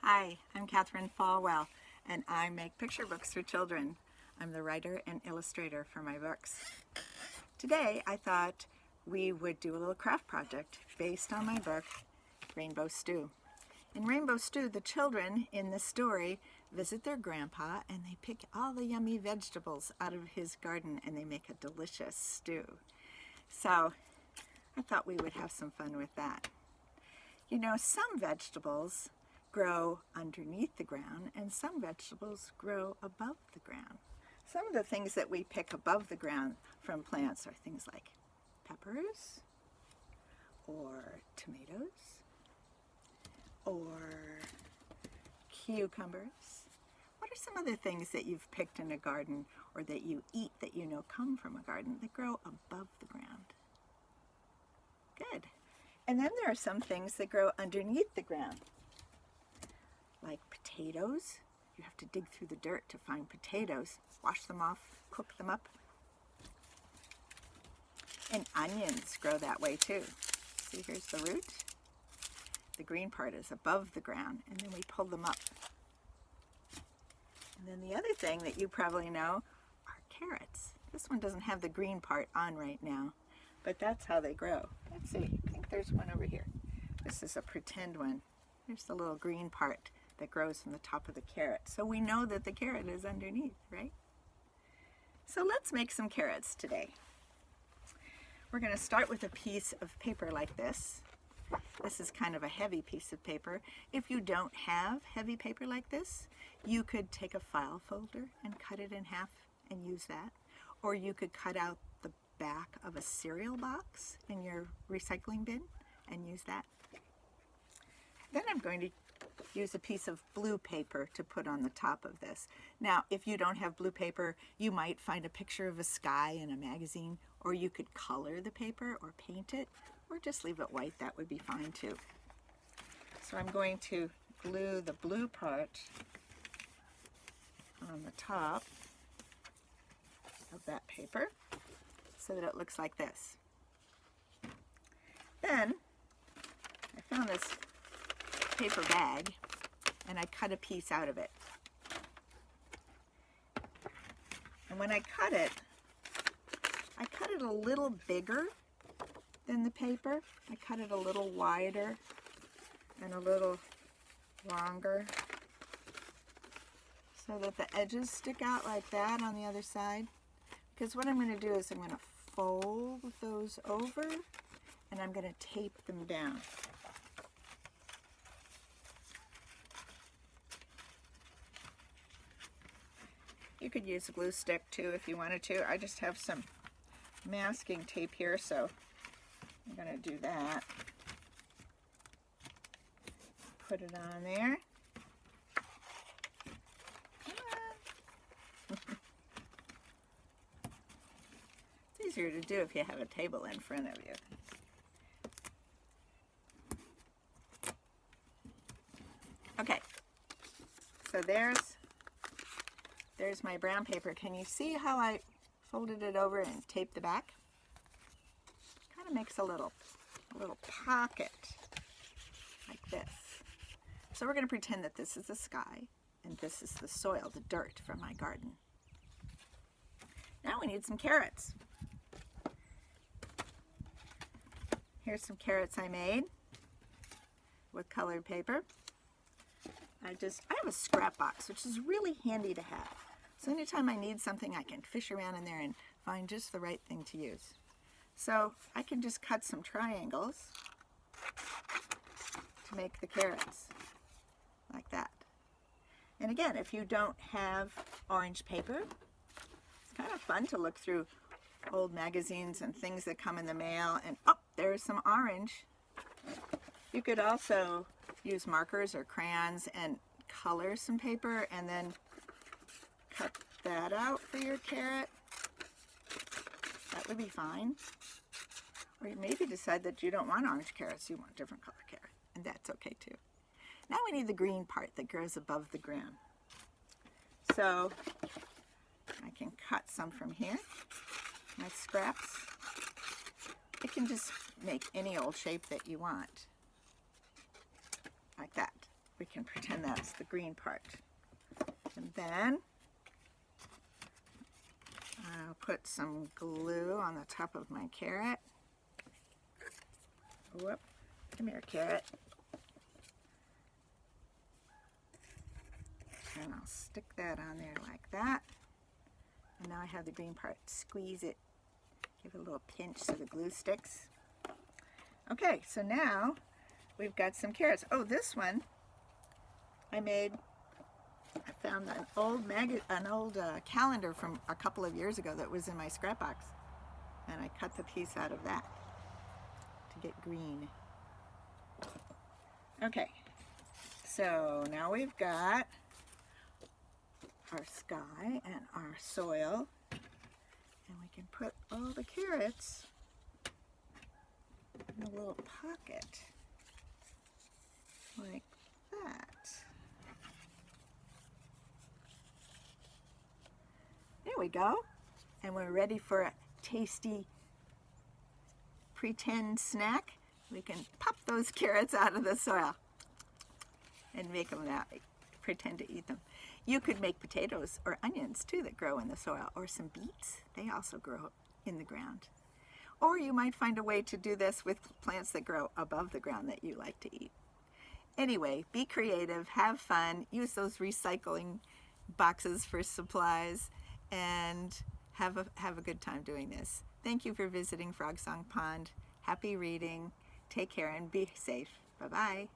Hi, I'm Cathryn Falwell, and I make picture books for children. I'm the writer and illustrator for my books. Today, I thought we would do a little craft project based on my book, Rainbow Stew. In Rainbow Stew, the children in the story visit their grandpa and they pick all the yummy vegetables out of his garden and they make a delicious stew. So, I thought we would have some fun with that. You know, some vegetables grow underneath the ground and some vegetables grow above the ground. Some of the things that we pick above the ground from plants are things like peppers or tomatoes or cucumbers. What are some other things that you've picked in a garden or that you eat that you know come from a garden that grow above the ground? Good. And then there are some things that grow underneath the ground, like potatoes. You have to dig through the dirt to find potatoes, wash them off, cook them up. And onions grow that way too. See, here's the root. The green part is above the ground, and then we pull them up. And then the other thing that you probably know are carrots. This one doesn't have the green part on right now, but that's how they grow. Let's see, I think there's one over here. This is a pretend one. There's the little green part that grows from the top of the carrot. So we know that the carrot is underneath, right? So let's make some carrots today. We're going to start with a piece of paper like this. This is kind of a heavy piece of paper. If you don't have heavy paper like this, you could take a file folder and cut it in half and use that. Or you could cut out the back of a cereal box in your recycling bin and use that. Then I'm going to use a piece of blue paper to put on the top of this. Now, if you don't have blue paper, you might find a picture of a sky in a magazine, or you could color the paper or paint it, or just leave it white. That would be fine too. So I'm going to glue the blue part on the top of that paper so that it looks like this. Then I found this paper bag and I cut a piece out of it. And when I cut it a little bigger than the paper. I cut it a little wider and a little longer so that the edges stick out like that on the other side. Because what I'm going to do is I'm going to fold those over and I'm going to tape them down. You could use a glue stick too if you wanted to. I just have some masking tape here, so I'm going to do that. Put it on there. It's easier to do if you have a table in front of you. Okay, so there's my brown paper. Can you see how I folded it over and taped the back? Kind of makes a little pocket like this. So we're going to pretend that this is the sky and this is the soil, the dirt from my garden. Now we need some carrots. Here's some carrots I made with colored paper. I have a scrap box, which is really handy to have. So anytime I need something, I can fish around in there and find just the right thing to use. So I can just cut some triangles to make the carrots, like that. And again, if you don't have orange paper, it's kind of fun to look through old magazines and things that come in the mail, and oh, there's some orange. You could also use markers or crayons and color some paper and then cut that out for your carrot. That would be fine. Or you maybe decide that you don't want orange carrots, you want a different color carrot, and that's okay too. Now we need the green part that grows above the ground. So I can cut some from here, my scraps. You can just make any old shape that you want, like that. we can pretend that's the green part. And then I'll put some glue on the top of my carrot. Whoop, come here, carrot. And I'll stick that on there like that. And now I have the green part. Squeeze it. Give it a little pinch so the glue sticks. Okay, so now we've got some carrots. Oh, this one I found an old calendar from a couple of years ago that was in my scrap box. And I cut the piece out of that to get green. Okay, so now we've got our sky and our soil, and we can put all the carrots in a little pocket like that. There we go. And we're ready for a tasty pretend snack. We can pop those carrots out of the soil and make them out, pretend to eat them. You could make potatoes or onions too that grow in the soil, or some beets. They also grow in the ground. Or you might find a way to do this with plants that grow above the ground that you like to eat. Anyway, be creative, have fun, use those recycling boxes for supplies, and have a good time doing this. Thank you for visiting Frog Song Pond. Happy reading. Take care and be safe. Bye-bye.